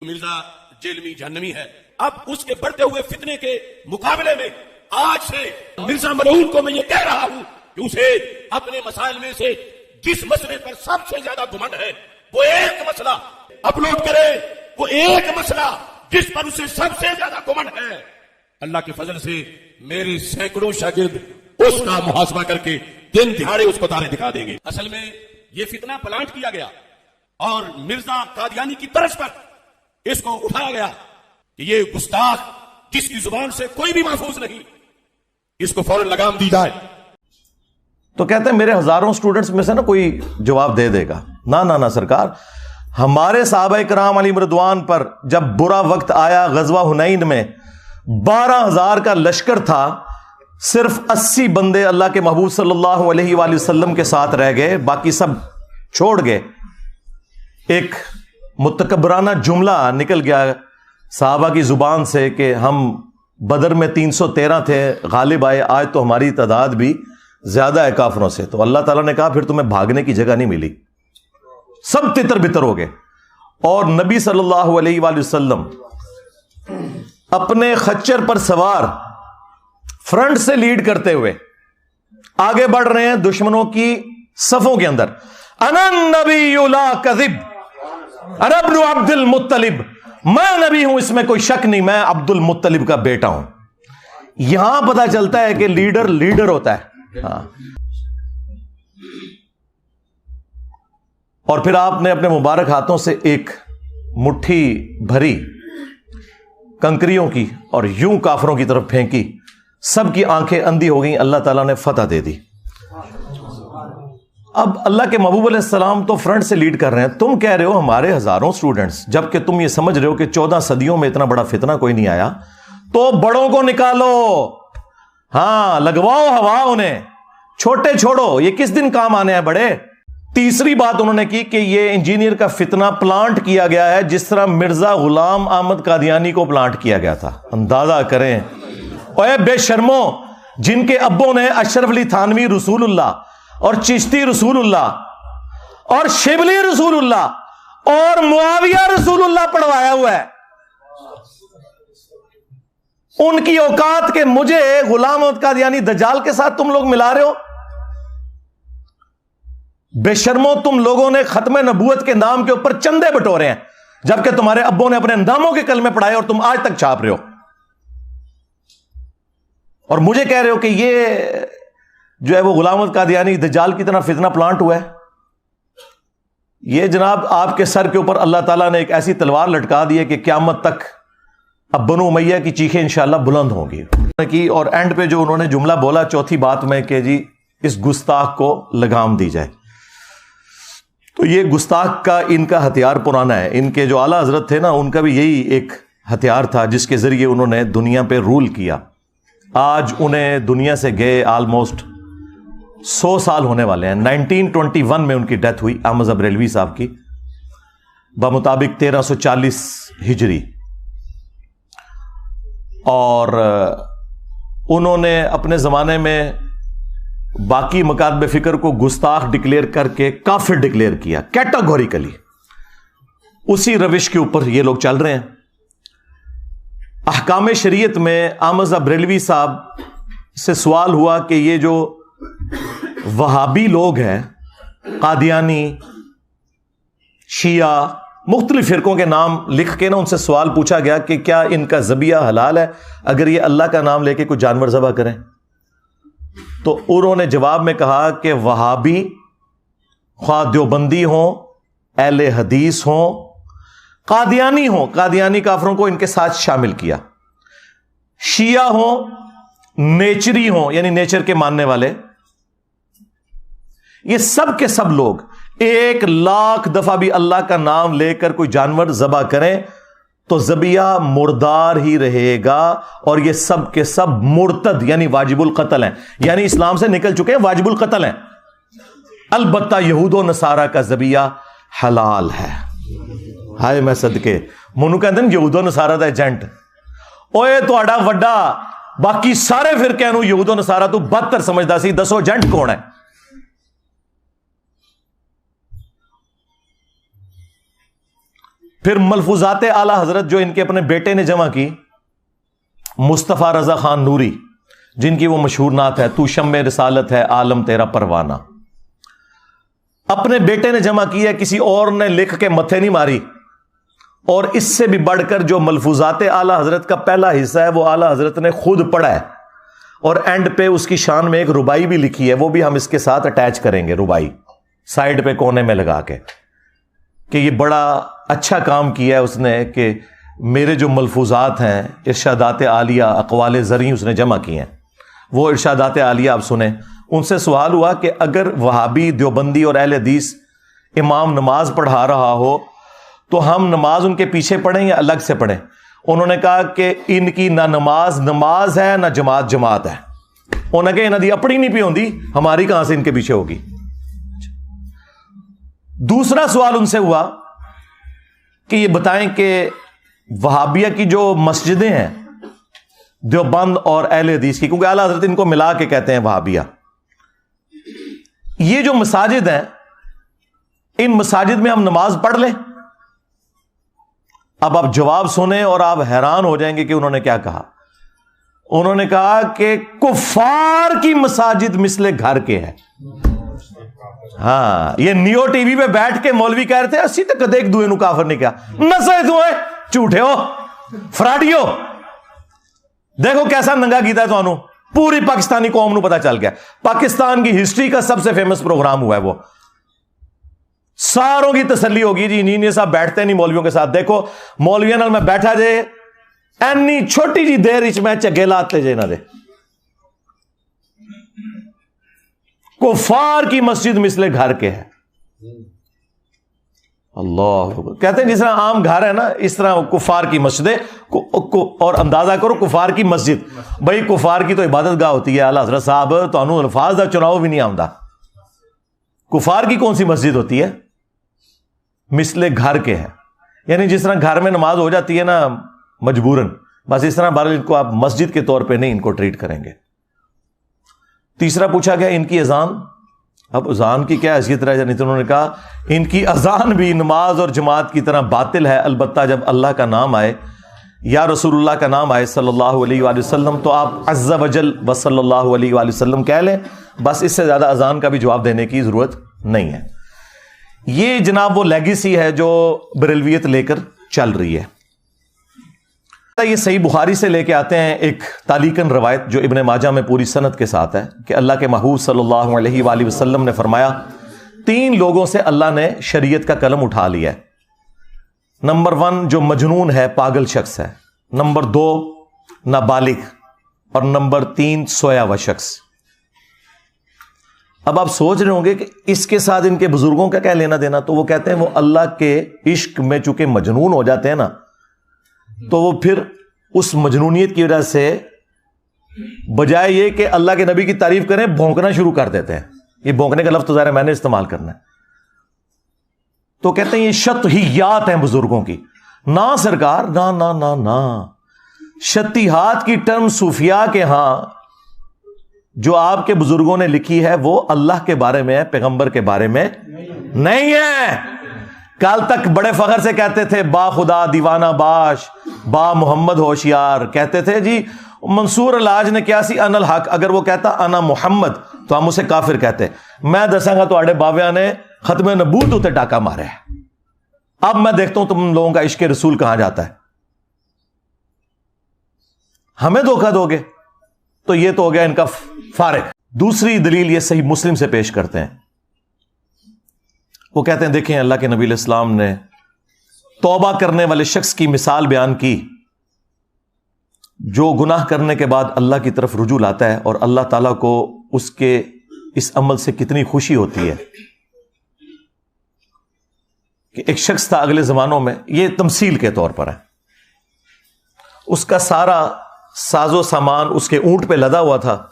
مرزا جیلمی جہنمی ہے. اب اس کے بڑھتے ہوئے فتنے کے مقابلے میں آج سے مرزا ملعون کو میں یہ کہہ رہا ہوں کہ اسے اپنے مسائل میں سے جس مسئلے پر سب سے زیادہ گھمنڈ ہے وہ ایک مسئلہ اپلوڈ کرے, وہ ایک مسئلہ جس پر اسے سب سے زیادہ گھمنڈ ہے. اللہ کے فضل سے میرے سینکڑوں شاگرد اس کا محاسبہ کر کے دن دہاڑے اس کو تارے دکھا دیں گے. اصل میں یہ فتنہ پلانٹ کیا گیا اور مرزا قادیانی کی طرز پر اس کو اٹھایا گیا کہ یہ گستاخ جس کی زبان سے کوئی بھی محفوظ نہیں, اس کو فوراً لگام دی جائے. تو کہتے ہیں میرے ہزاروں سٹوڈنٹس میں سے نا کوئی جواب دے دے گا. نہ سرکار, ہمارے صحابہ کرام علیہم رضوان پر جب برا وقت آیا غزوہ حنین میں 12,000 کا لشکر تھا, صرف 80 بندے اللہ کے محبوب صلی اللہ علیہ وآلہ وسلم کے ساتھ رہ گئے, باقی سب چھوڑ گئے. ایک متکبرانہ جملہ نکل گیا صحابہ کی زبان سے کہ ہم بدر میں 313 تھے, غالب آئے, آج تو ہماری تعداد بھی زیادہ ہے کافروں سے. تو اللہ تعالیٰ نے کہا پھر تمہیں بھاگنے کی جگہ نہیں ملی, سب تتر بتر ہو گئے. اور نبی صلی اللہ علیہ وآلہ وسلم اپنے خچر پر سوار فرنٹ سے لیڈ کرتے ہوئے آگے بڑھ رہے ہیں دشمنوں کی صفوں کے اندر. انا النبی لا کذب انا ابن عبد المطلب, میں نبی ہوں اس میں کوئی شک نہیں, میں عبد المطلب کا بیٹا ہوں. یہاں پتا چلتا ہے کہ لیڈر ہوتا ہے. ہاں. اور پھر آپ نے اپنے مبارک ہاتھوں سے ایک مٹھی بھری کنکریوں کی اور یوں کافروں کی طرف پھینکی, سب کی آنکھیں اندھی ہو گئیں, اللہ تعالیٰ نے فتح دے دی. اب اللہ کے محبوب علیہ السلام تو فرنٹ سے لیڈ کر رہے ہیں, تم کہہ رہے ہو ہمارے ہزاروں سٹوڈنٹس, جبکہ تم یہ سمجھ رہے ہو کہ 14 صدیوں میں اتنا بڑا فتنہ کوئی نہیں آیا. تو بڑوں کو نکالو, ہاں لگواؤ ہوا انہیں, چھوٹے چھوڑو, یہ کس دن کام آنے ہیں بڑے. تیسری بات انہوں نے کی کہ یہ انجینئر کا فتنہ پلانٹ کیا گیا ہے جس طرح مرزا غلام احمد قادیانی کو پلانٹ کیا گیا تھا. اندازہ کریں اوے بے شرمو, جن کے ابوں نے اشرف علی تھانوی رسول اللہ اور چشتی رسول اللہ اور شبلی رسول اللہ اور معاویہ رسول اللہ پڑھوایا ہوا ہے, ان کی اوقات کے مجھے غلام احمد قادیانی دجال کے ساتھ تم لوگ ملا رہے ہو. بے شرمو, تم لوگوں نے ختم نبوت کے نام کے اوپر چندے بٹورے ہیں, جبکہ تمہارے ابوں نے اپنے انداموں کے کلمے پڑھائے اور تم آج تک چھاپ رہے ہو, اور مجھے کہہ رہے ہو کہ یہ جو ہے وہ غلام احمد قادیانی دجال کی طرح فتنہ پلانٹ ہوا ہے. یہ جناب آپ کے سر کے اوپر اللہ تعالیٰ نے ایک ایسی تلوار لٹکا دی ہے کہ قیامت تک اب بنو امیہ کی چیخیں انشاءاللہ بلند ہوں گی. اور اینڈ پہ جو انہوں نے جملہ بولا چوتھی بات میں کہ جی اس گستاخ کو لگام دی جائے, تو یہ گستاخ کا ان کا ہتھیار پرانا ہے. ان کے جو اعلیٰ حضرت تھے نا, ان کا بھی یہی ایک ہتھیار تھا جس کے ذریعے انہوں نے دنیا پہ رول کیا. آج انہیں دنیا سے گئے آلموسٹ 100 سال ہونے والے ہیں. 1921 میں ان کی ڈیتھ ہوئی احمد رضا بریلوی صاحب کی, بمطابق 1340 ہجری. اور انہوں نے اپنے زمانے میں باقی مکاتب فکر کو گستاخ ڈکلیئر کر کے کافر ڈکلیئر کیا کیٹاگوریکلی. اسی روش کے اوپر یہ لوگ چل رہے ہیں. احکام شریعت میں احمد رضا بریلوی صاحب سے سوال ہوا کہ یہ جو وہابی لوگ ہیں, قادیانی, شیعہ, مختلف فرقوں کے نام لکھ کے نا ان سے سوال پوچھا گیا کہ کیا ان کا ذبیحہ حلال ہے اگر یہ اللہ کا نام لے کے کوئی جانور ذبح کریں. تو انہوں نے جواب میں کہا کہ وہابی خواہ دیوبندی ہوں, اہل حدیث ہوں, قادیانی ہوں, قادیانی کافروں کو ان کے ساتھ شامل کیا, شیعہ ہوں, نیچری ہوں یعنی نیچر کے ماننے والے, یہ سب کے سب لوگ 1,00,000 دفعہ بھی اللہ کا نام لے کر کوئی جانور ذبح کریں تو ذبیحہ مردار ہی رہے گا, اور یہ سب کے سب مرتد یعنی واجب القتل ہیں, یعنی اسلام سے نکل چکے ہیں, واجب القتل ہیں. البتہ یہود و نصارہ کا ذبیحہ حلال ہے. ہائے میں صدقے منو کہتے ہیں یہود و نصارہ دا ایجنٹ, اوے تہاڈا وڈا باقی سارے فرقے نو یہود و نصارہ تو بدتر سمجھدا سی, دسو ایجنٹ کون ہے. پھر ملفوظات اعلی حضرت جو ان کے اپنے بیٹے نے جمع کی، مصطفیٰ رضا خان نوری، جن کی وہ مشہور نعت ہے، تو شمع رسالت ہے عالم تیرا پروانہ، اپنے بیٹے نے جمع کی ہے، کسی اور نے لکھ کے متھے نہیں ماری. اور اس سے بھی بڑھ کر جو ملفوظات اعلی حضرت کا پہلا حصہ ہے وہ اعلی حضرت نے خود پڑھا ہے، اور اینڈ پہ اس کی شان میں ایک ربائی بھی لکھی ہے، وہ بھی ہم اس کے ساتھ اٹیچ کریں گے، ربائی سائڈ پہ کونے میں لگا کے، کہ یہ بڑا اچھا کام کیا ہے اس نے کہ میرے جو ملفوظات ہیں ارشادات عالیہ اقوال زرعی اس نے جمع کی ہیں. وہ ارشادات عالیہ آپ سنیں. ان سے سوال ہوا کہ اگر وہابی دیوبندی اور اہل حدیث امام نماز پڑھا رہا ہو تو ہم نماز ان کے پیچھے پڑھیں یا الگ سے پڑھیں؟ انہوں نے کہا کہ ان کی نہ نماز نماز ہے نہ جماعت جماعت ہے. انہوں نے کہا انہاں دی اپنی نہیں پی ہوندی، ہماری کہاں سے ان کے پیچھے ہوگی. دوسرا سوال ان سے ہوا کہ یہ بتائیں کہ وہابیہ کی جو مسجدیں ہیں دیوبند اور اہل حدیث کی، کیونکہ اعلیٰ حضرت ان کو ملا کے کہتے ہیں وہابیہ، یہ جو مساجد ہیں ان مساجد میں ہم نماز پڑھ لیں؟ اب آپ جواب سنیں اور آپ حیران ہو جائیں گے کہ انہوں نے کیا کہا. انہوں نے کہا کہ کفار کی مساجد مثل گھر کے ہے. ہاں، یہ نیو ٹی وی پہ بیٹھ کے مولوی کہہ رہے تھے اسی تک کدے ایک دوئے نو کافر نہیں کیا، نسے دوئے جھوٹے ہو فراڈیو. دیکھو کیسا ننگا کیتا ہے تو انہوں پوری پاکستانی قوم نو پتا چل گیا. پاکستان کی ہسٹری کا سب سے فیمس پروگرام ہوا ہے، وہ ساروں کی تسلی ہوگی جی انجینئر صاحب بیٹھتے نہیں مولویوں کے ساتھ. دیکھو مولویوں نال میں بیٹھا جے اینی چھوٹی جی دیر وچ میں چگے لاتے جے نہ دے. کفار کی مسجد مثل گھر کے ہے. اللہ کہتے ہیں جس طرح عام گھر ہے نا اس طرح کفار کی مسجدیں. اور اندازہ کرو کفار کی مسجد، بھائی کفار کی تو عبادت گاہ ہوتی ہے. اعلیٰ حضرت صاحب تو انہوں الفاظ دا چناؤ بھی نہیں آمدہ. کفار کی کون سی مسجد ہوتی ہے؟ مثل گھر کے ہے، یعنی جس طرح گھر میں نماز ہو جاتی ہے نا مجبوراً، بس اس طرح بہرحال ان کو آپ مسجد کے طور پہ نہیں ان کو ٹریٹ کریں گے. تیسرا پوچھا گیا ان کی اذان. اب اذان کی کیا حیثیت رہ جانی؟ تو انہوں نے کہا ان کی اذان بھی نماز اور جماعت کی طرح باطل ہے، البتہ جب اللہ کا نام آئے یا رسول اللہ کا نام آئے صلی اللہ علیہ وآلہ وسلم تو آپ عز وجل و صلی اللہ علیہ وآلہ وسلم کہہ لیں، بس اس سے زیادہ اذان کا بھی جواب دینے کی ضرورت نہیں ہے. یہ جناب وہ لیگیسی ہے جو بریلویت لے کر چل رہی ہے. یہ صحیح بخاری سے لے کے آتے ہیں ایک تعلیقاً روایت جو ابن ماجہ میں پوری سند کے ساتھ ہے کہ اللہ کے محبوب صلی اللہ علیہ وآلہ وسلم نے فرمایا 3 لوگوں سے اللہ نے شریعت کا قلم اٹھا لیا ہے. نمبر 1 جو مجنون ہے، پاگل شخص ہے. نمبر 2 نابالغ، اور نمبر 3 سویا ہوا شخص. اب آپ سوچ رہے ہوں گے کہ اس کے ساتھ ان کے بزرگوں کا کیا لینا دینا؟ تو وہ کہتے ہیں وہ اللہ کے عشق میں چونکہ مجنون ہو جاتے ہیں نا تو وہ پھر اس مجنونیت کی وجہ سے بجائے یہ کہ اللہ کے نبی کی تعریف کریں بھونکنا شروع کر دیتے ہیں. یہ بھونکنے کا لفظ تو ظاہر میں نے استعمال کرنا ہے. تو کہتے ہیں یہ شطحیات ہیں بزرگوں کی. نہ سرکار، نہ نہ نہ نہ، شطحیات کی ٹرم صوفیاء کے ہاں جو آپ کے بزرگوں نے لکھی ہے وہ اللہ کے بارے میں ہے، پیغمبر کے بارے میں نہیں ہے. کل تک بڑے فخر سے کہتے تھے با خدا دیوانہ باش، با محمد ہوشیار. کہتے تھے جی منصور الحاج نے کیا سی ان الحق، اگر وہ کہتا انا محمد تو ہم اسے کافر کہتے. میں دساں گا تو باویاں نے ختم نبوت ہوتے ڈاکہ مارے ہے. اب میں دیکھتا ہوں تم لوگوں کا عشق رسول کہاں جاتا ہے. ہمیں دھوکہ دو گے تو یہ تو ہو گیا ان کا فارغ. دوسری دلیل یہ صحیح مسلم سے پیش کرتے ہیں. وہ کہتے ہیں دیکھیں اللہ کے نبی علیہ السلام نے توبہ کرنے والے شخص کی مثال بیان کی جو گناہ کرنے کے بعد اللہ کی طرف رجوع لاتا ہے اور اللہ تعالیٰ کو اس کے اس عمل سے کتنی خوشی ہوتی ہے. کہ ایک شخص تھا اگلے زمانوں میں، یہ تمثیل کے طور پر ہے، اس کا سارا ساز و سامان اس کے اونٹ پہ لدا ہوا تھا.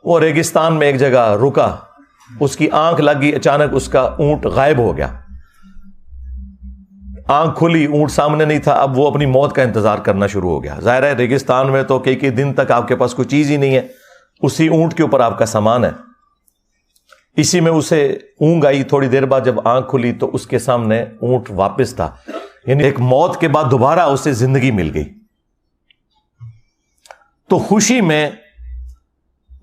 وہ ریگستان میں ایک جگہ رکا، اس کی آنکھ لگی، اچانک اس کا اونٹ غائب ہو گیا. آنکھ کھلی، اونٹ سامنے نہیں تھا. اب وہ اپنی موت کا انتظار کرنا شروع ہو گیا. ظاہر ہے ریگستان میں تو کئی دن تک آپ کے پاس کوئی چیز ہی نہیں ہے، اسی اونٹ کے اوپر آپ کا سامان ہے. اسی میں اسے اونگ آئی. تھوڑی دیر بعد جب آنکھ کھلی تو اس کے سامنے اونٹ واپس تھا. یعنی ایک موت کے بعد دوبارہ اسے زندگی مل گئی. تو خوشی میں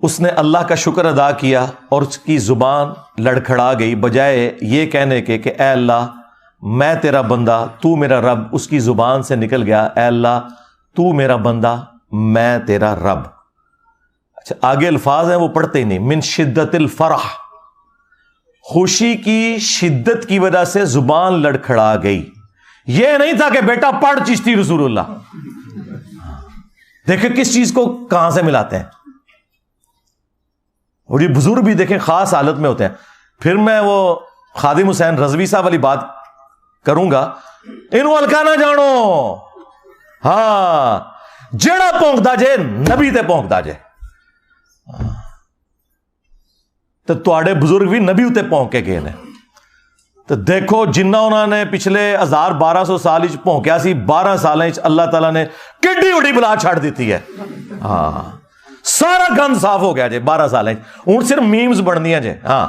اس نے اللہ کا شکر ادا کیا اور اس کی زبان لڑکھڑا گئی. بجائے یہ کہنے کے کہ اے اللہ میں تیرا بندہ تو میرا رب, اس کی زبان سے نکل گیا اے اللہ تو میرا بندہ میں تیرا رب. اچھا آگے الفاظ ہیں وہ پڑھتے ہی نہیں. من شدت الفرح, خوشی کی شدت کی وجہ سے زبان لڑکھڑا گئی. یہ نہیں تھا کہ بیٹا پڑھ چشتی رسول اللہ. دیکھیں کس چیز کو کہاں سے ملاتے ہیں. اور یہ بزرگ بھی دیکھیں خاص حالت میں ہوتے ہیں. پھر میں وہ خادم حسین رضوی صاحب والی بات کروں گا, انہوں ہلکا نہ جانو, ہاں جڑا پونکدا جے نبی تے پونکدا جے. تو تواڈے بزرگ بھی نبی تے پونک کے گئے نے. تو دیکھو جنہ انہوں نے پچھلے 1200 سال پونکیا سی, 12 سال اللہ تعالیٰ نے کڈی وڈی بلا چھڑ دیتی ہے. ہاں سارا گند صاف ہو گیا جے 12 سال. ہوں صرف میمز بننیاں جے. ہاں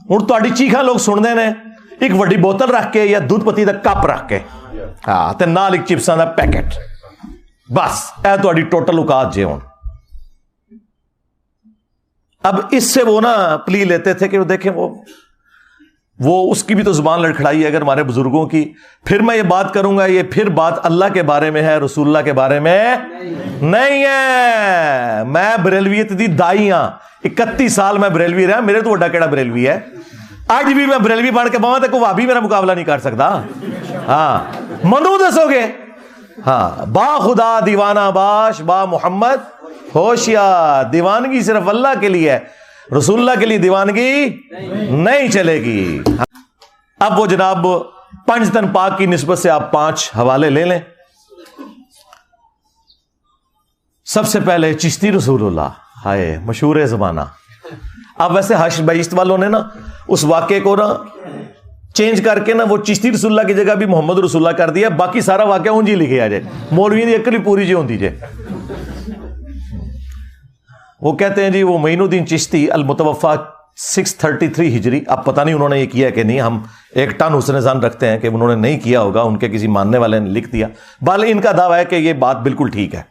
ہوں تہاڈی چیخاں لوگ سنتے ہیں ایک وڈی بوتل رکھ کے یا دودھ پتی دا کپ رکھ کے, ہاں تے نال ایک چپساں دا پیکٹ, بس اے تہاڈی ٹوٹل اوقات جے. ہوں اب اس سے وہ نا پلی لیتے تھے کہ وہ دیکھیں وہ اس کی بھی تو زبان لڑکھڑائی ہے اگر ہمارے بزرگوں کی. پھر میں یہ بات کروں گا, یہ پھر بات اللہ کے بارے میں ہے, رسول اللہ کے بارے میں نہیں ہے. میں بریلویت دی دائی ہاں, 31 سال میں بریلوی رہا, میرے تو وڈا کیڑا بریلوی ہے. اج بھی میں بریلوی بن کے باواں تے کوئی وہابی میرا مقابلہ نہیں کر سکتا. ہاں منو دسو گے, ہاں با خدا دیوانہ باش با محمد ہوشیار. دیوانگی صرف اللہ کے لیے ہے, رسول اللہ کے لیے دیوانگی نہیں چلے گی. اب وہ جناب پنجتن پاک کی نسبت سے آپ 5 حوالے لے لیں. سب سے پہلے چشتی رسول اللہ, ہائے مشہور زمانہ. اب ویسے حشر بیشت والوں نے نا اس واقعے کو نا چینج کر کے نا وہ چشتی رسول اللہ کی جگہ بھی محمد رسول اللہ کر دیا. باقی سارا واقعہ اونجی لکھے آ جائے, مولوی دی عقل پوری جی ہوندی جے. وہ کہتے ہیں جی وہ معین الدین چشتی المتوفا 633 ہجری. اب پتہ نہیں انہوں نے یہ کیا کہ نہیں, ہم 1 ٹن حسن ظن رکھتے ہیں کہ انہوں نے نہیں کیا ہوگا, ان کے کسی ماننے والے نے لکھ دیا. بال ان کا دعویٰ ہے کہ یہ بات بالکل ٹھیک ہے.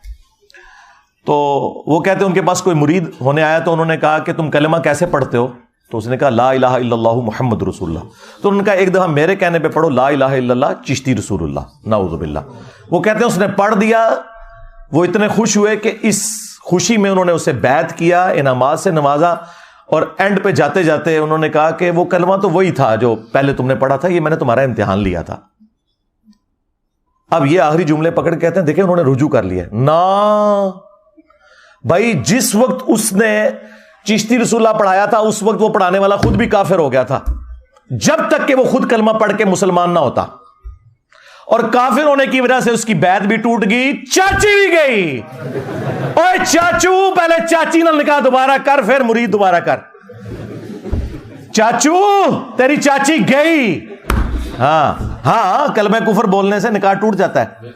تو وہ کہتے ہیں ان کے پاس کوئی مرید ہونے آیا تو انہوں نے کہا کہ تم کلمہ کیسے پڑھتے ہو؟ تو اس نے کہا لا الہ الا اللہ محمد رسول اللہ. تو انہوں نے کہا ایک دفعہ میرے کہنے پہ پڑھو لا الہ الا اللہ چشتی رسول اللہ. نعوذ باللہ. وہ کہتے ہیں اس نے پڑھ دیا, وہ اتنے خوش ہوئے کہ اس خوشی میں انہوں نے اسے بیعت کیا, انعامات سے نوازا, اور اینڈ پہ جاتے جاتے انہوں نے کہا کہ وہ کلمہ تو وہی تھا جو پہلے تم نے پڑھا تھا, یہ میں نے تمہارا امتحان لیا تھا. اب یہ آخری جملے پکڑ کے کہتے ہیں دیکھیں انہوں نے رجوع کر لیا. نا بھائی جس وقت اس نے چشتی رسول اللہ پڑھایا تھا اس وقت وہ پڑھانے والا خود بھی کافر ہو گیا تھا, جب تک کہ وہ خود کلمہ پڑھ کے مسلمان نہ ہوتا. اور کافر ہونے کی وجہ سے اس کی بیعت بھی ٹوٹ گئی, چاچی بھی گئی. اوے چاچو پہلے چاچی نہ نکاح دوبارہ کر, پھر مرید دوبارہ کر. چاچو تیری چاچی گئی. ہاں ہاں کلمہ کفر بولنے سے نکاح ٹوٹ جاتا ہے.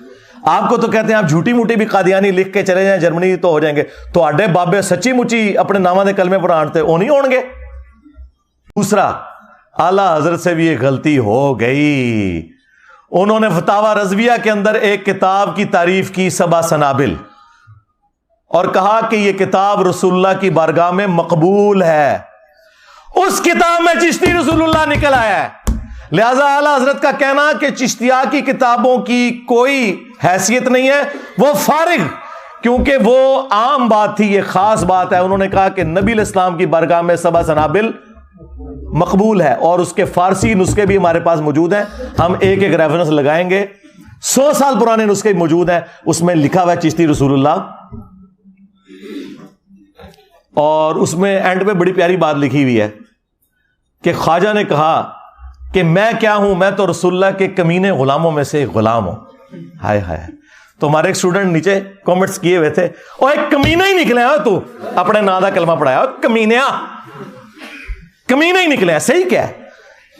آپ کو تو کہتے ہیں آپ جھوٹی موٹی بھی قادیانی لکھ کے چلے جائیں جرمنی تو ہو جائیں گے, تو آڈے بابے سچی مچی اپنے نامہ دے کلمے پر آنٹتے وہ نہیں ہون گے. دوسرا اعلیٰ حضرت سے بھی یہ غلطی ہو گئی. انہوں نے فتاوی رضویہ کے اندر ایک کتاب کی تعریف کی 7 سنابل, اور کہا کہ یہ کتاب رسول اللہ کی بارگاہ میں مقبول ہے. اس کتاب میں چشتی رسول اللہ نکل آیا ہے. لہذا اعلیٰ حضرت کا کہنا کہ چشتیہ کی کتابوں کی کوئی حیثیت نہیں ہے, وہ فارغ, کیونکہ وہ عام بات تھی, یہ خاص بات ہے. انہوں نے کہا کہ نبی علیہ السلام کی بارگاہ میں 7 سنابل مقبول ہے, اور اس کے فارسی نسخے بھی ہمارے پاس موجود ہیں. ہم ایک ایک ریفرنس لگائیں گے, 100 سال پرانے نسخے موجود ہیں, اس میں لکھا ہوا ہے چشتی رسول اللہ. اور اس میں اینڈ پہ بڑی پیاری بات لکھی ہوئی ہے کہ خواجہ نے کہا کہ میں کیا ہوں, میں تو رسول اللہ کے کمینے غلاموں میں سے ایک غلام ہوں. ہائے ہائے. تو ہمارے ایک اسٹوڈنٹ نیچے کامنٹس کیے ہوئے تھے, اور ایک کمینہ ہی نکلے ہو تو اپنے نا دا کلمہ پڑھایا, کمینیا کمینہ ہی نکلے ہیں. صحیح کیا ہے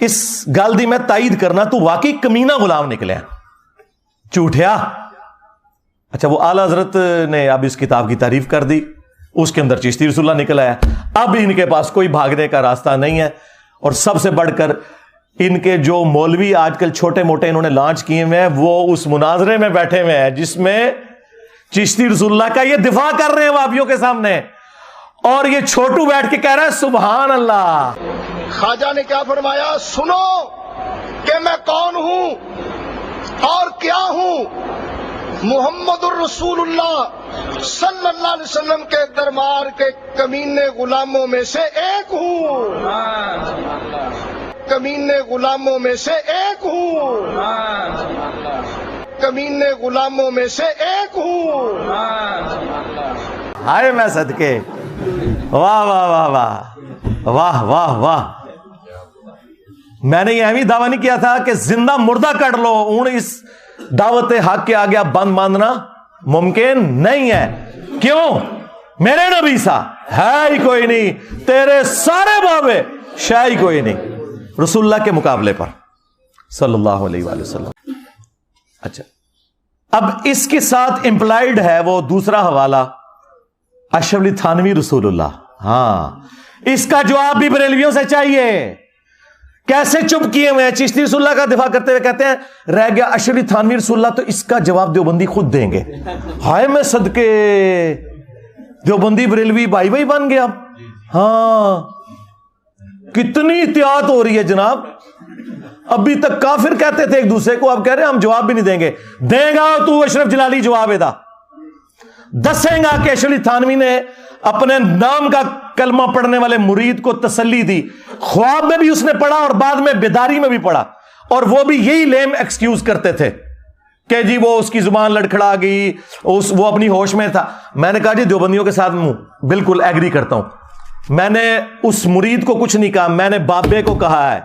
اس گل دی میں تائید کرنا, تو واقعی کمینہ غلام نکلے ہیں, جھوٹیا. اچھا وہ اعلیٰ حضرت نے اب اس کتاب کی تعریف کر دی, اس کے اندر چشتی رسول اللہ نکل آیا. اب ان کے پاس کوئی بھاگنے کا راستہ نہیں ہے. اور سب سے بڑھ کر ان کے جو مولوی آج کل چھوٹے موٹے انہوں نے لانچ کیے ہوئے ہیں وہ اس مناظرے میں بیٹھے ہوئے ہیں جس میں چشتی رسول اللہ کا یہ دفاع کر رہے ہیں وہابیوں کے سامنے, اور یہ چھوٹو بیٹھ کے کہہ رہا ہے سبحان اللہ. خواجہ نے کیا فرمایا؟ سنو کہ میں کون ہوں اور کیا ہوں. محمد الرسول اللہ صلی اللہ علیہ وسلم کے دربار کے کمینے غلاموں میں سے ایک ہوں, کمینے غلاموں میں سے ایک ہوں, کمینے غلاموں میں سے ایک ہوں. ہائے میں صدقے, واہ واہ واہ واہ واہ واہ واہ. میں نے یہ اہمی دعویٰ نہیں کیا تھا کہ زندہ مردہ کر لو, ہوں اس دعوت حق کے آگے بند باندھنا ممکن نہیں ہے. کیوں؟ میرے نبی سا ہے ہی کوئی نہیں, تیرے سارے بابے شے ہی کوئی نہیں رسول اللہ کے مقابلے پر صلی اللہ علیہ وآلہ وسلم. اچھا, اب اس کے ساتھ امپلائڈ ہے وہ دوسرا حوالہ اشرف علی تھانوی رسول اللہ. ہاں, اس کا جواب بھی بریلویوں سے چاہیے. کیسے چپ کیے ہوئے ہیں, چشتی رسول اللہ کا دفاع کرتے ہوئے کہتے ہیں رہ گیا اشرف علی تھانوی رسول اللہ, تو اس کا جواب دیوبندی خود دیں گے. ہائے میں صدقے, دیوبندی بریلوی بھائی بھائی بن گیا. ہاں, کتنی احتیاط ہو رہی ہے جناب. ابھی تک کافر کہتے تھے ایک دوسرے کو, اب کہہ رہے ہیں ہم جواب بھی نہیں دیں گے. دے گا تو اشرف جلالی جواب دا دسیں گا کہ اشرف علی تھانوی نے اپنے نام کا کلمہ پڑھنے والے مرید کو تسلی دی. خواب میں بھی اس نے پڑھا اور بعد میں بیداری میں بھی پڑھا, اور وہ بھی یہی لیم ایکسکیوز کرتے تھے کہ جی وہ اس کی زبان لڑکھڑا گئی, وہ اپنی ہوش میں تھا. میں نے کہا جی دیوبندیوں کے ساتھ بالکل ایگری کرتا ہوں. میں نے اس مرید کو کچھ نہیں کہا, میں نے بابے کو کہا ہے,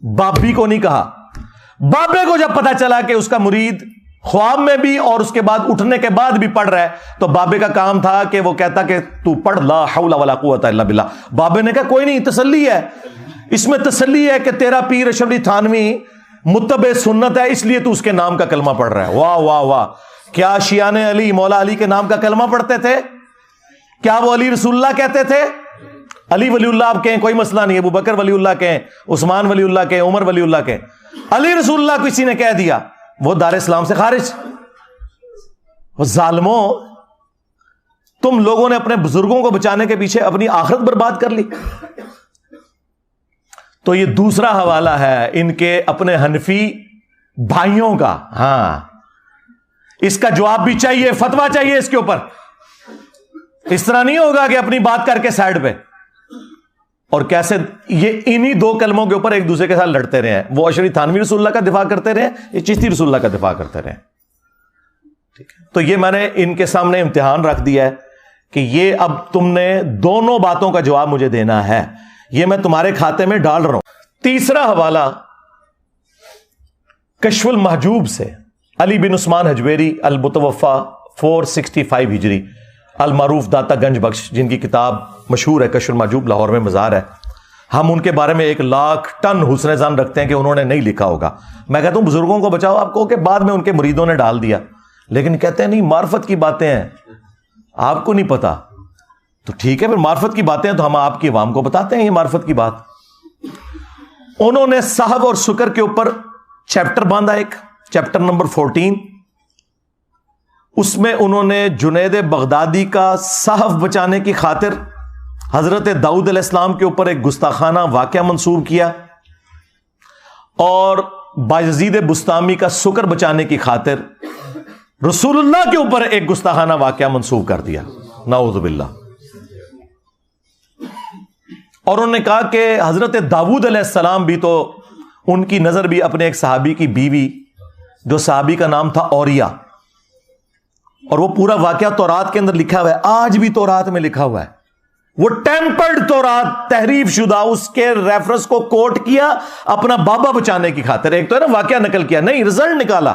بابی کو نہیں کہا. بابے کو جب پتا چلا کہ اس کا مرید خواب میں بھی اور اس کے بعد اٹھنے کے بعد بھی پڑھ رہا ہے, تو بابے کا کام تھا کہ وہ کہتا کہ تو پڑھ لا حول ولا قوت الا باللہ. بابے نے کہا کوئی نہیں, تسلی ہے, اس میں تسلی ہے کہ تیرا پیر اشرف علی تھانوی متبع سنت ہے, اس لیے تو اس کے نام کا کلمہ پڑھ رہا ہے. واہ واہ واہ. کیا شیعان علی مولا علی کے نام کا کلمہ پڑھتے تھے؟ کیا وہ علی رسول اللہ کہتے تھے؟ علی ولی اللہ آپ کہیں کوئی مسئلہ نہیں, ابو بکر ولی اللہ کہیں, عثمان ولی اللہ کہیں, عمر ولی اللہ کہیں. علی رسول اللہ کسی نے کہہ دیا وہ دار اسلام سے خارج. وہ ظالموں, تم لوگوں نے اپنے بزرگوں کو بچانے کے پیچھے اپنی آخرت برباد کر لی. تو یہ دوسرا حوالہ ہے ان کے اپنے حنفی بھائیوں کا. ہاں, اس کا جواب بھی چاہیے, فتویٰ چاہیے اس کے اوپر. اس طرح نہیں ہوگا کہ اپنی بات کر کے سائڈ پہ, اور کیسے یہ انہی دو کلموں کے اوپر ایک دوسرے کے ساتھ لڑتے رہے ہیں. وہ اشرف علی تھانوی رسول اللہ کا دفاع کرتے رہے, یہ چشتی رسول اللہ کا دفاع کرتے رہے. ٹھیک ہے, تو یہ میں نے ان کے سامنے امتحان رکھ دیا ہے کہ یہ اب تم نے دونوں باتوں کا جواب مجھے دینا ہے, یہ میں تمہارے کھاتے میں ڈال رہا ہوں. تیسرا حوالہ کشف المحجوب سے علی بن عثمان حجویری المتوفا 465 ہجری, المعروف داتا گنج بخش, جن کی کتاب مشہور ہے کشف المحجوب, لاہور میں مزار ہے. ہم ان کے بارے میں 1,00,000 ٹن حسن ظن رکھتے ہیں کہ انہوں نے نہیں لکھا ہوگا. میں کہتا ہوں بزرگوں کو بچاؤ, آپ کو کہ بعد میں ان کے مریدوں نے ڈال دیا, لیکن کہتے ہیں نہیں معرفت کی باتیں ہیں, آپ کو نہیں پتا. تو ٹھیک ہے, پھر معرفت کی باتیں ہیں تو ہم آپ کی عوام کو بتاتے ہیں یہ معرفت کی بات. انہوں نے صحف اور شکر کے اوپر چیپٹر باندھا, ایک چیپٹر نمبر 14. اس میں انہوں نے جنید بغدادی کا صحف بچانے کی خاطر حضرت داؤد علیہ السلام کے اوپر ایک گستاخانہ واقعہ منسوب کیا, اور بایزید بستامی کا سکر بچانے کی خاطر رسول اللہ کے اوپر ایک گستاخانہ واقعہ منسوب کر دیا, نعوذ باللہ. اور انہوں نے کہا کہ حضرت داؤد علیہ السلام بھی تو, ان کی نظر بھی اپنے ایک صحابی کی بیوی, جو صحابی کا نام تھا اوریا, اور وہ پورا واقعہ تورات کے اندر لکھا ہوا ہے, آج بھی تورات میں لکھا ہوا ہے. وہ ٹیمپرڈ تورات, تحریف شدہ, اس کے ریفرنس کو کوٹ کیا اپنا بابا بچانے کی خاطر. ایک تو ہے نا واقعہ نقل کیا, نہیں رزلٹ نکالا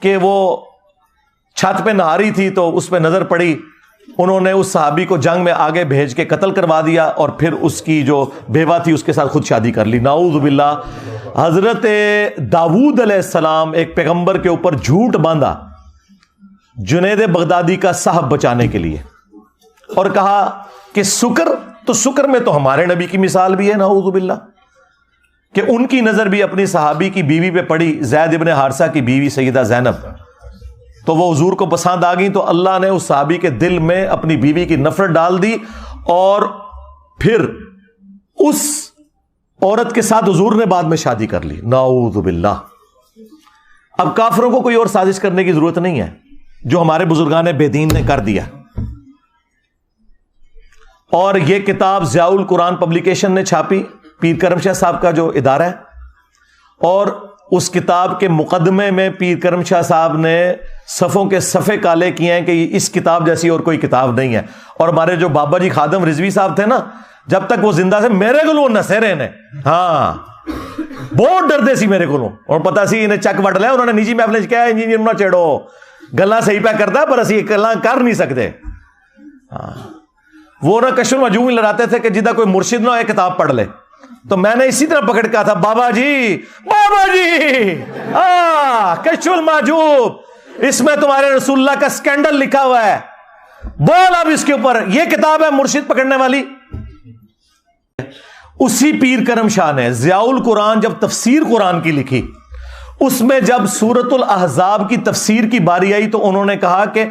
کہ وہ چھت پہ نہا رہی تھی تو اس پہ نظر پڑی, انہوں نے اس صحابی کو جنگ میں آگے بھیج کے قتل کروا دیا, اور پھر اس کی جو بیوہ تھی اس کے ساتھ خود شادی کر لی, نعوذ باللہ. حضرت داؤد علیہ السلام ایک پیغمبر کے اوپر جھوٹ باندھا جنید بغدادی کا صحف بچانے کے لیے, اور کہا کہ سکر تو شکر میں تو ہمارے نبی کی مثال بھی ہے نعوذ باللہ کہ ان کی نظر بھی اپنی صحابی کی بیوی پہ پڑی، زید ابن حارثہ کی بیوی سیدہ زینب، تو وہ حضور کو پسند آ گئی، تو اللہ نے اس صحابی کے دل میں اپنی بیوی کی نفرت ڈال دی، اور پھر اس عورت کے ساتھ حضور نے بعد میں شادی کر لی، نعوذ باللہ۔ اب کافروں کو کوئی اور سازش کرنے کی ضرورت نہیں ہے، جو ہمارے بزرگان بے دین نے کر دیا۔ اور یہ کتاب ضیاء القرآن پبلیکیشن نے چھاپی، پیر کرم شاہ صاحب کا جو ادارہ ہے، اور اس کتاب کے مقدمے میں پیر کرم شاہ صاحب نے صفوں کے صفحے کالے کیے ہیں کہ اس کتاب جیسی اور کوئی کتاب نہیں ہے۔ اور ہمارے جو بابا جی خادم رضوی صاحب تھے نا، جب تک وہ زندہ تھے میرے کو نسیرے نے ہاں بہت ڈردے سی میرے کو، اور پتا سی انہیں چک وٹ لیا، انہوں نے نجی محفل کیا انجینئر نہ چڑھو گلا صحیح پہ کرتا پر اسی گلا کر نہیں سکتے۔ وہ نہ کشف المحجوب لڑاتے تھے کہ جدہ کوئی مرشد نہ ہو کتاب پڑھ لے، تو میں نے اسی طرح پکڑ کہا تھا بابا جی کشف المحجوب، اس میں تمہارے رسول اللہ کا سکینڈل لکھا ہوا ہے، بول اب اس کے اوپر، یہ کتاب ہے مرشد پکڑنے والی۔ اسی پیر کرم شاہ نے ضیاء القرآن جب تفسیر قرآن کی لکھی، اس میں جب سورۃ الاحزاب کی تفسیر کی باری آئی تو انہوں نے کہا کہ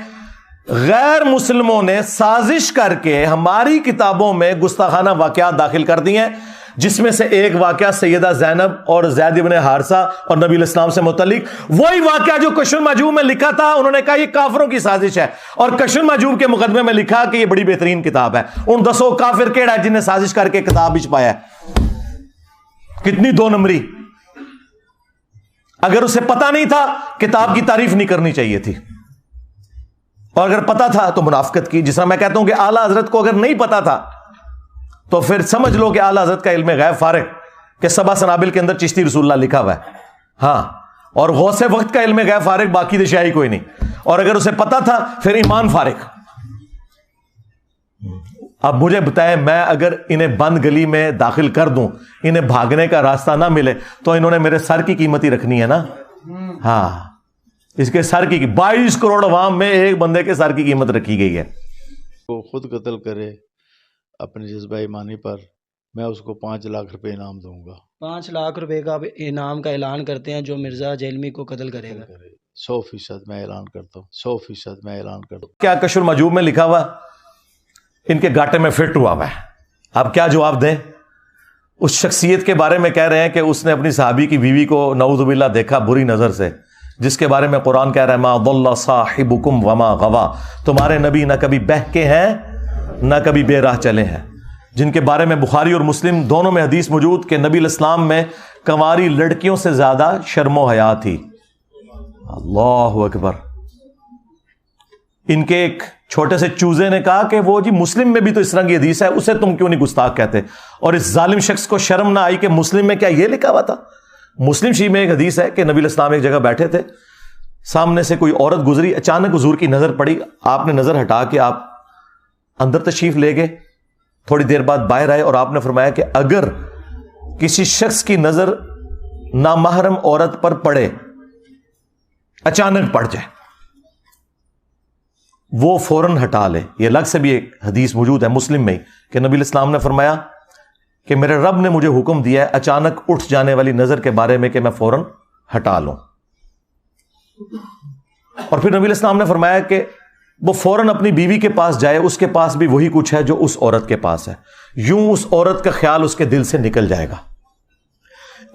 غیر مسلموں نے سازش کر کے ہماری کتابوں میں گستاخانہ واقعات داخل کر دی ہیں، جس میں سے ایک واقعہ سیدہ زینب اور زید ابن حارثہ اور نبی الاسلام سے متعلق، وہی واقعہ جو کشف المحجوب میں لکھا تھا انہوں نے کہا یہ کافروں کی سازش ہے، اور کشف المحجوب کے مقدمے میں لکھا کہ یہ بڑی بہترین کتاب ہے۔ ان 10 کافر کیڑا ہے جن نے سازش کر کے کتاب چھپایا ہے؟ کتنی 2 نمبری۔ اگر اسے پتا نہیں تھا کتاب کی تعریف نہیں کرنی چاہیے تھی، اور اگر پتا تھا تو منافقت کی۔ جس طرح میں کہتا ہوں کہ اعلیٰ حضرت کو اگر نہیں پتا تھا تو پھر سمجھ لو کہ اعلیٰ حضرت کا علم غیب فارغ، کہ سبا سنابل کے اندر چشتی رسول اللہ لکھا ہوا ہے، ہاں، اور غوث وقت کا علم غیب فارغ، باقی دشائی کوئی نہیں۔ اور اگر اسے پتا تھا پھر ایمان فارغ۔ اب مجھے بتائیں، میں اگر انہیں بند گلی میں داخل کر دوں، انہیں بھاگنے کا راستہ نہ ملے، تو انہوں نے میرے سر کی قیمت ہی رکھنی ہے نا، ہاں، اس کے سر کی 22 کروڑ عوام میں ایک بندے کے سر کی قیمت رکھی گئی ہے۔ وہ خود قتل کرے اپنے جذبہ ایمانی پر، میں اس کو 5 لاکھ روپے انعام دوں گا۔ 5 لاکھ روپے کا انعام کا اعلان کرتے ہیں جو مرزا جیلمی کو قتل کرے گا۔ 100% میں اعلان کرتا ہوں، 100% میں اعلان کرتا ہوں۔ کیا کشف المحجوب میں لکھا ہوا ان کے گاٹے میں فٹ ہوا ہے؟ اب کیا جواب دیں؟ اس شخصیت کے بارے میں کہہ رہے ہیں کہ اس نے اپنی صحابی کی بیوی کو نعوذ باللہ دیکھا بری نظر سے، جس کے بارے میں قرآن کہہ رہا ہے ما ضل صاحبکم وما غوا، تمہارے نبی نہ کبھی بہکے ہیں نہ کبھی بے راہ چلے ہیں، جن کے بارے میں بخاری اور مسلم دونوں میں حدیث موجود کہ نبی الاسلام میں کنواری لڑکیوں سے زیادہ شرم و حیا تھی۔ اللہ اکبر۔ ان کے ایک چھوٹے سے چوزے نے کہا کہ وہ جی مسلم میں بھی تو اس طرح کی حدیث ہے، اسے تم کیوں نہیں گستاخ کہتے؟ اور اس ظالم شخص کو شرم نہ آئی کہ مسلم میں کیا یہ لکھا ہوا تھا؟ مسلم شریف میں ایک حدیث ہے کہ نبی الاسلام ایک جگہ بیٹھے تھے، سامنے سے کوئی عورت گزری، اچانک حضور کی نظر پڑی، آپ نے نظر ہٹا کے آپ اندر تشریف لے گئے، تھوڑی دیر بعد باہر آئے اور آپ نے فرمایا کہ اگر کسی شخص کی نظر نامحرم عورت پر پڑے، اچانک پڑ جائے، وہ فوراً ہٹا لے۔ یہ الگ سے بھی ایک حدیث موجود ہے مسلم میں کہ نبی الاسلام نے فرمایا کہ میرے رب نے مجھے حکم دیا ہے اچانک اٹھ جانے والی نظر کے بارے میں کہ میں فوراً ہٹا لوں۔ اور پھر نبی الاسلام نے فرمایا کہ وہ فوراً اپنی بیوی کے پاس جائے، اس کے پاس بھی وہی کچھ ہے جو اس عورت کے پاس ہے، یوں اس عورت کا خیال اس کے دل سے نکل جائے گا۔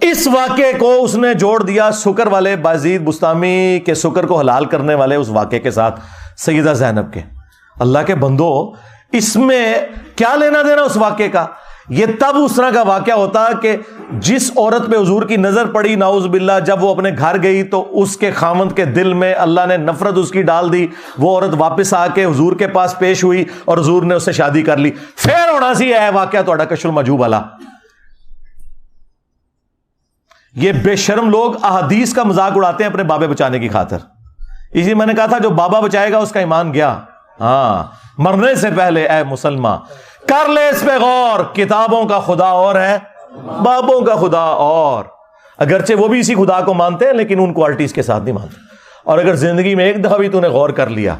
اس واقعے کو اس نے جوڑ دیا سکر والے بازید بستامی کے سکر کو حلال کرنے والے اس واقعے کے ساتھ، سیدہ زینب کے۔ اللہ کے بندو، اس میں کیا لینا دینا اس واقعے کا؟ یہ تب اس طرح کا واقعہ ہوتا کہ جس عورت پہ حضور کی نظر پڑی نعوذ باللہ، جب وہ اپنے گھر گئی تو اس کے خاوند کے دل میں اللہ نے نفرت اس کی ڈال دی، وہ عورت واپس آ کے حضور کے پاس پیش ہوئی اور حضور نے اس سے شادی کر لی۔ پھر ہونا سی ہے واقعہ تھوڑا کشف المحجوب والا۔ یہ بے شرم لوگ احادیث کا مذاق اڑاتے ہیں اپنے بابے بچانے کی خاطر۔ اسی میں نے کہا تھا جو بابا بچائے گا اس کا ایمان گیا۔ ہاں، مرنے سے پہلے اے مسلمان کر لے اس پہ غور، کتابوں کا خدا اور ہے، بابوں کا خدا اور۔ اگرچہ وہ بھی اسی خدا کو مانتے ہیں لیکن ان کوالٹیز کے ساتھ نہیں مانتے۔ اور اگر زندگی میں ایک دفعہ بھی تو نے غور کر لیا،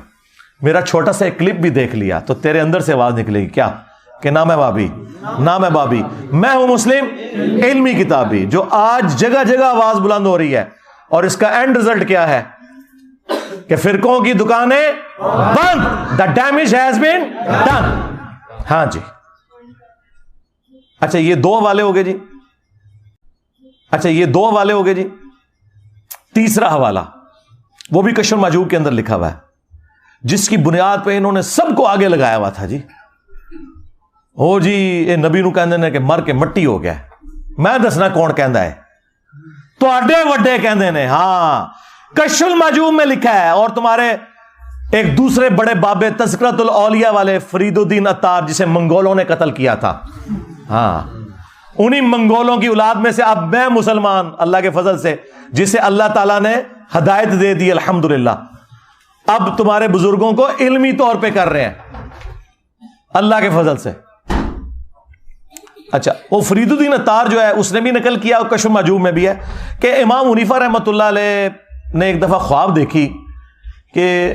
میرا چھوٹا سا ایک کلپ بھی دیکھ لیا، تو تیرے اندر سے آواز نکلے گی کیا کہ نام ہے بابی، نام ہے بابی، میں ہوں مسلم علمی کتابی، جو آج جگہ جگہ آواز بلند ہو رہی ہے، اور اس کا اینڈ رزلٹ کیا ہے کہ فرقوں کی دکانیں بند، the damage has been done. ہاں جی. اچھا یہ دو حوالے ہو گئے جی. اچھا یہ دو حوالے ہو گئے جی. تیسرا حوالہ وہ بھی کشف المحجوب کے اندر لکھا ہوا ہے، جس کی بنیاد پہ انہوں نے سب کو آگے لگایا ہوا تھا جی. ہو جی یہ نبی نو کہندے نے کہ مر کے مٹی ہو گیا. میں دسنا کون کہندا ہے؟ تواڈے وڈے کہندے نے. ہاں کشف المحجوب میں لکھا ہے. اور تمہارے ایک دوسرے بڑے بابے تذکرۃ الاولیاء والے فرید الدین عطار، جسے منگولوں نے قتل کیا تھا، ہاں انہی منگولوں کی اولاد میں سے اب میں مسلمان اللہ کے فضل سے، جسے اللہ تعالیٰ نے ہدایت دے دی الحمدللہ، اب تمہارے بزرگوں کو علمی طور پہ کر رہے ہیں اللہ کے فضل سے. اچھا وہ فرید الدین عطار جو ہے اس نے بھی نقل کیا، اور کشف المحجوب میں بھی ہے، کہ امام حنیفہ رحمۃ اللہ علیہ نے ایک دفعہ خواب دیکھی کہ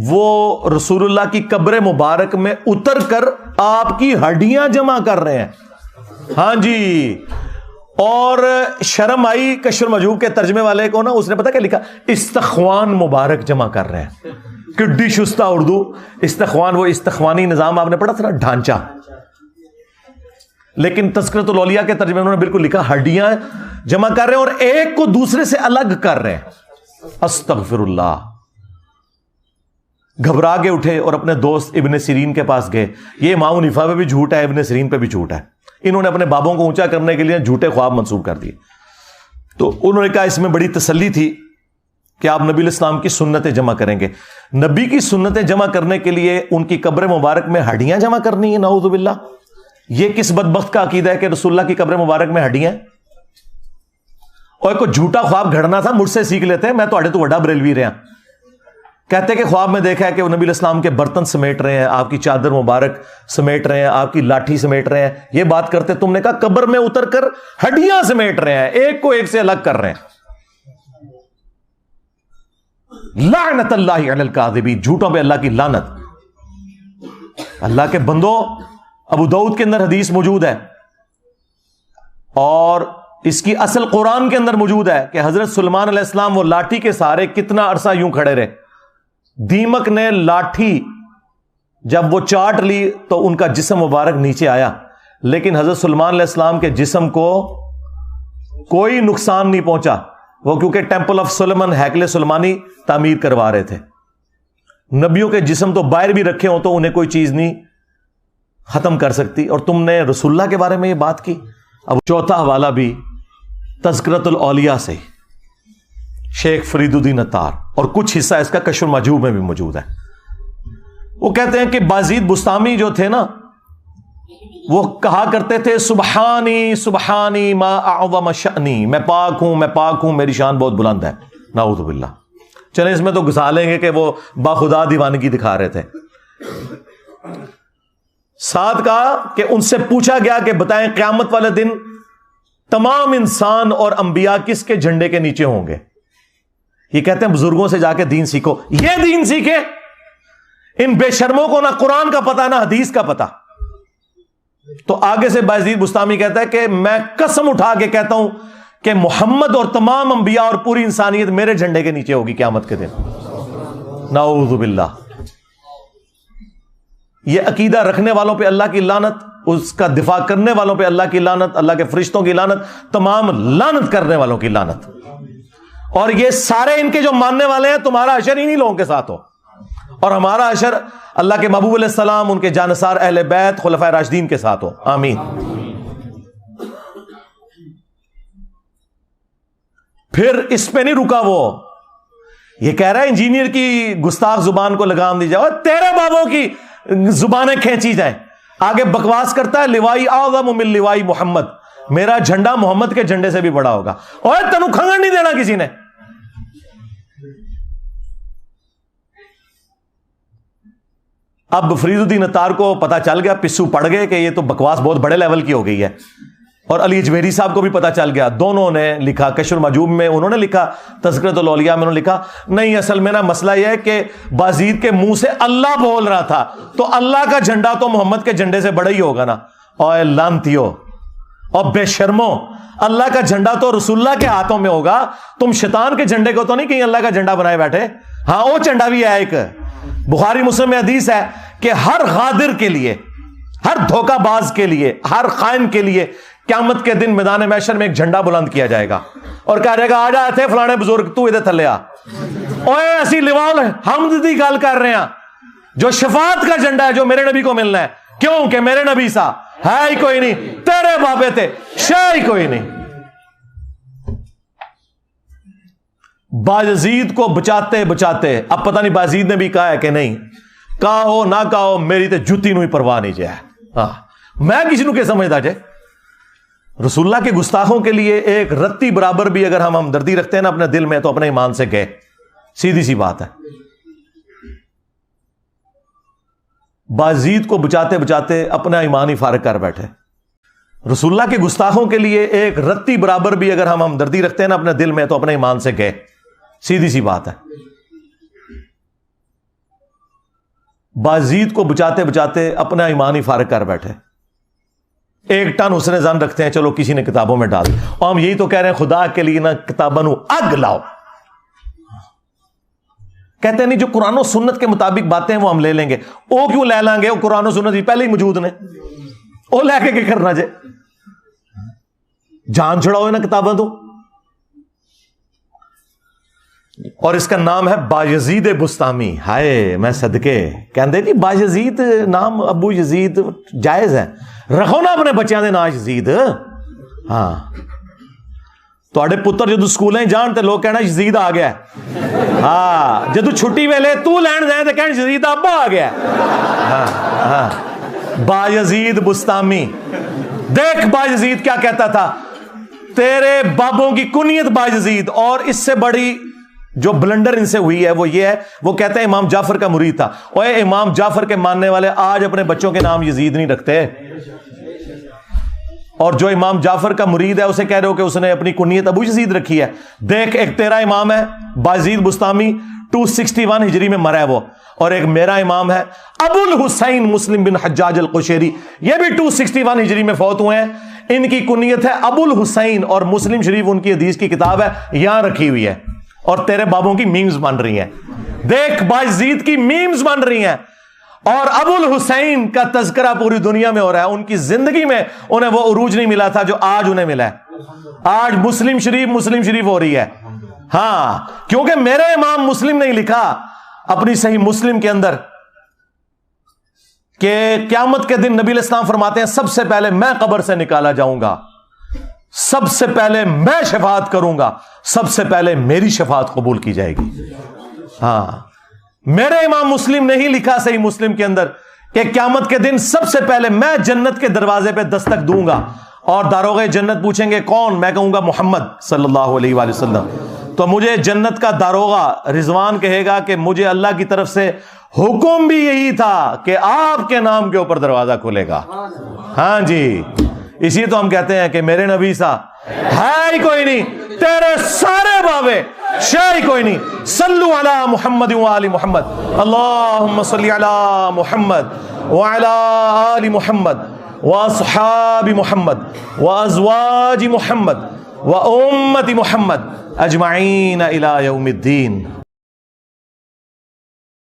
وہ رسول اللہ کی قبر مبارک میں اتر کر آپ کی ہڈیاں جمع کر رہے ہیں. ہاں جی. اور شرم آئی کشف المحجوب کے ترجمے والے کو نا، اس نے پتا کیا لکھا؟ استخوان مبارک جمع کر رہے ہیں. کڈی شستہ اردو. استخوان وہ استخوانی نظام آپ نے پڑھا تھا نا، ڈھانچہ. لیکن تذکرۃ الاولیاء کے ترجمے انہوں نے بالکل لکھا ہڈیاں جمع کر رہے ہیں اور ایک کو دوسرے سے الگ کر رہے ہیں. استغفر اللہ. گھبرا کے اٹھے اور اپنے دوست ابن سیرین کے پاس گئے. یہ امام حنیفہ پہ بھی جھوٹ ہے، ابن سیرین پہ بھی جھوٹ ہے. انہوں نے اپنے بابوں کو اونچا کرنے کے لیے جھوٹے خواب منسوب کر دیے. تو انہوں نے کہا اس میں بڑی تسلی تھی کہ آپ نبی الاسلام کی سنتیں جمع کریں گے. نبی کی سنتیں جمع کرنے کے لیے ان کی قبر مبارک میں ہڈیاں جمع کرنی ہے؟ نعوذ باللہ. یہ کس بدبخت کا عقیدہ ہے کہ رسول اللہ کی قبر مبارک میں ہڈیاں؟ اور کوئی جھوٹا خواب گھڑنا تھا مجھ سے سیکھ لیتے ہیں، میں تو وڈا بریلوی رہا. کہتے کہ خواب میں دیکھا ہے کہ وہ نبی الاسلام کے برتن سمیٹ رہے ہیں، آپ کی چادر مبارک سمیٹ رہے ہیں، آپ کی لاٹھی سمیٹ رہے ہیں. یہ بات کرتے تم نے کہا قبر میں اتر کر ہڈیاں سمیٹ رہے ہیں، ایک کو ایک سے الگ کر رہے ہیں. لعنت اللہ علی الکاذبین. جھوٹوں پہ اللہ کی لعنت. اللہ کے بندو، ابو داؤد کے اندر حدیث موجود ہے اور اس کی اصل قرآن کے اندر موجود ہے کہ حضرت سلیمان علیہ السلام وہ لاٹھی کے سہارے کتنا عرصہ یوں کھڑے رہے. دیمک نے لاٹھی جب وہ چاٹ لی تو ان کا جسم مبارک نیچے آیا، لیکن حضرت سلیمان علیہ السلام کے جسم کو کوئی نقصان نہیں پہنچا. وہ کیونکہ ٹیمپل آف سلیمان، ہیکل سلیمانی تعمیر کروا رہے تھے. نبیوں کے جسم تو باہر بھی رکھے ہوں تو انہیں کوئی چیز نہیں ختم کر سکتی، اور تم نے رسول اللہ کے بارے میں یہ بات کی. اب چوتھا حوالہ بھی تذکرۃ الاولیاء سے، شیخ فرید الدین عطار، اور کچھ حصہ اس کا کشف المحجوب میں بھی موجود ہے. وہ کہتے ہیں کہ بازید بستامی جو تھے نا، وہ کہا کرتے تھے سبحانی سبحانی ما اعظم شأنی، میں پاک ہوں میری شان بہت بلند ہے. نعوذ باللہ. چلیں اس میں تو گھسا لیں گے کہ وہ باخدا دیوانگی دکھا رہے تھے. ساتھ کہا کہ ان سے پوچھا گیا کہ بتائیں قیامت والے دن تمام انسان اور انبیاء کس کے جھنڈے کے نیچے ہوں گے؟ یہ کہتے ہیں بزرگوں سے جا کے دین سیکھو. یہ دین سیکھے؟ ان بے شرموں کو نہ قرآن کا پتہ نہ حدیث کا پتہ. تو آگے سے بازید بستامی کہتا ہے کہ میں قسم اٹھا کے کہتا ہوں کہ محمد اور تمام انبیاء اور پوری انسانیت میرے جھنڈے کے نیچے ہوگی قیامت کے دن. نعوذ باللہ. یہ عقیدہ رکھنے والوں پہ اللہ کی لعنت، اس کا دفاع کرنے والوں پہ اللہ کی لعنت، اللہ کے فرشتوں کی لعنت، تمام لعنت کرنے والوں کی لعنت. اور یہ سارے ان کے جو ماننے والے ہیں، تمہارا حشر انہی لوگوں کے ساتھ ہو، اور ہمارا حشر اللہ کے محبوب علیہ السلام، ان کے جانثار اہل بیت خلفائے راشدین کے ساتھ ہو. آمین. پھر اس پہ نہیں رکا، وہ یہ کہہ رہا ہے انجینئر کی گستاخ زبان کو لگام دی جائے اور تیرے بابوں کی زبانیں کھینچی جائیں. آگے بکواس کرتا ہے لوائی اعظم من لوائی محمد، میرا جھنڈا محمد کے جھنڈے سے بھی بڑا ہوگا. اور تنو کھنگڑ نہیں دینا کسی نے. اب فرید الدین عطار کو پتا چل گیا، پسو پڑ گئے کہ یہ تو بکواس بہت بڑے لیول کی ہو گئی ہے. اور علی اجمیری صاحب کو بھی پتا چل گیا, دونوں نے لکھا, کشف المحجوب میں انہوں نے لکھا, تذکرۃ الاولیاء میں انہوں نے لکھا نہیں اصل میں نا مسئلہ یہ ہے کہ بازید کے منہ سے اللہ بول رہا تھا, تو اللہ کا جھنڈا تو محمد کے جھنڈے سے بڑا ہی ہوگا نا. اور لانتیو اور بے شرمو, اللہ کا جھنڈا تو رسول اللہ کے ہاتھوں میں ہوگا, تم شیطان کے جھنڈے کو تو نہیں کہیں اللہ کا جھنڈا بنائے بیٹھے. ہاں وہ جھنڈا بھی ہے ایک, بخاری مسلم میں حدیث ہے کہ ہر غادر کے لیے, ہر دھوکہ باز کے لیے, ہر خائن کے لیے قیامت کے دن میدان محشر میں ایک جھنڈا بلند کیا جائے گا اور کہا جائے گا آ جا تھے فلانے بزرگ تو ادھر تھلے آ. اوے اسی لیوال حمد دی گل کر رہے ہیں, جو شفاعت کا جھنڈا ہے جو میرے نبی کو ملنا ہے, کیوں کہ میرے نبی سا ہے ہی کوئی نہیں, تیرے بابے تھے شے ہی کوئی نہیں. باجزید کو بچاتے بچاتے اب پتہ نہیں باجزید نے بھی کہا ہے کہ نہیں, کہا ہو نہ کہا ہو میری تے جتی نو ہی پرواہ نہیں جائے. ہاں میں کسی نو کہ سمجھتا جائے, رسول اللہ کے گستاخوں کے لیے ایک رتی برابر بھی اگر ہم ہمدردی رکھتے ہیں نا اپنے دل میں تو اپنے ایمان سے گئے, سیدھی سی بات ہے. باجزید کو بچاتے بچاتے اپنا ایمان ہی فارغ کر بیٹھے. رسول اللہ کے گستاخوں کے لیے ایک رتی برابر بھی اگر ہم ہمدردی رکھتے ہیں نا اپنے دل میں تو اپنے ایمان سے گئے, سیدھی سی بات ہے. باجزید کو بچاتے بچاتے اپنا ایمان ہی فارغ کر بیٹھے. ایک ٹن حسن زن رکھتے ہیں, چلو کسی نے کتابوں میں ڈال, اور ہم یہی تو کہہ رہے ہیں خدا کے لیے نا کتابوں اگ لاؤ. کہتے ہیں نہیں جو قرآن و سنت کے مطابق باتیں ہیں وہ ہم لے لیں گے. وہ کیوں لے لیں گے, وہ قرآن و سنت ہی پہلے ہی موجود نے, وہ لے کے کیا کرنا جائے, جان چھڑاؤ نا کتابیں تو. اور اس کا نام ہے باجزید بستامی. ہائے میں صدقے کہندے جی باجزید نام ابو یزید جائز ہے, رکھو نا اپنے بچیاں دے نام یزید. ہاں تواڈے پتر جدو سکولیں جان تے لوگ کہنا یزید آ گیا ہے. ہاں جدو چھٹی ویلے تو لین جائیں تے کہنا یزید ابا آ گیا ہے. ہاں ہاں باجزید بستامی. دیکھ باجزید کیا کہتا تھا, تیرے بابوں کی کنیت باجزید, اور اس سے بڑی جو بلنڈر ان سے ہوئی ہے وہ یہ ہے, وہ کہتے ہیں امام جعفر کا مرید تھا. اوے امام جعفر کے ماننے والے آج اپنے بچوں کے نام یزید نہیں رکھتے, اور جو امام جعفر کا مرید ہے اسے کہہ رہے ہو کہ اس نے اپنی کنیت ابو یزید رکھی ہے. دیکھ ایک تیرا امام ہے باجزید بستامی 261 ہجری میں مرا ہے وہ, اور ایک میرا امام ہے ابو الحسین مسلم بن حجاج القشیری, یہ بھی 261 ہجری میں فوت ہوئے ہیں. ان کی کنیت ہے ابو الحسین, اور مسلم شریف ان کی حدیث کی کتاب ہے یہاں رکھی ہوئی ہے, اور تیرے بابوں کی میمز بن رہی ہیں. دیکھ باجزید کی میمز بن رہی ہیں, اور ابو الحسین کا تذکرہ پوری دنیا میں ہو رہا ہے. ان کی زندگی میں انہیں وہ عروج نہیں ملا تھا جو آج انہیں ملا ہے. آج مسلم شریف ہو رہی ہے. ہاں کیونکہ میرے امام مسلم نہیں لکھا اپنی صحیح مسلم کے اندر کہ قیامت کے دن نبی علیہ السلام فرماتے ہیں سب سے پہلے میں قبر سے نکالا جاؤں گا, سب سے پہلے میں شفاعت کروں گا, سب سے پہلے میری شفاعت قبول کی جائے گی. ہاں میرے امام مسلم نہیں لکھا صحیح مسلم کے اندر کہ قیامت کے دن سب سے پہلے میں جنت کے دروازے پہ دستک دوں گا, اور داروغے جنت پوچھیں گے کون, میں کہوں گا محمد صلی اللہ علیہ وآلہ وسلم. تو مجھے جنت کا داروغہ رضوان کہے گا کہ مجھے اللہ کی طرف سے حکم بھی یہی تھا کہ آپ کے نام کے اوپر دروازہ کھلے گا. ہاں جی, اسی تو ہم کہتے ہیں کہ میرے نبی سا ہے ہی کوئی نہیں, تیرے سارے بابے شے ہی کوئی نہیں. صلو علی محمد وآل محمد, اللہم صلی علی محمد وعلی آل محمد واصحاب محمد وازواج محمد وامت محمد اجمعین الی یوم الدین.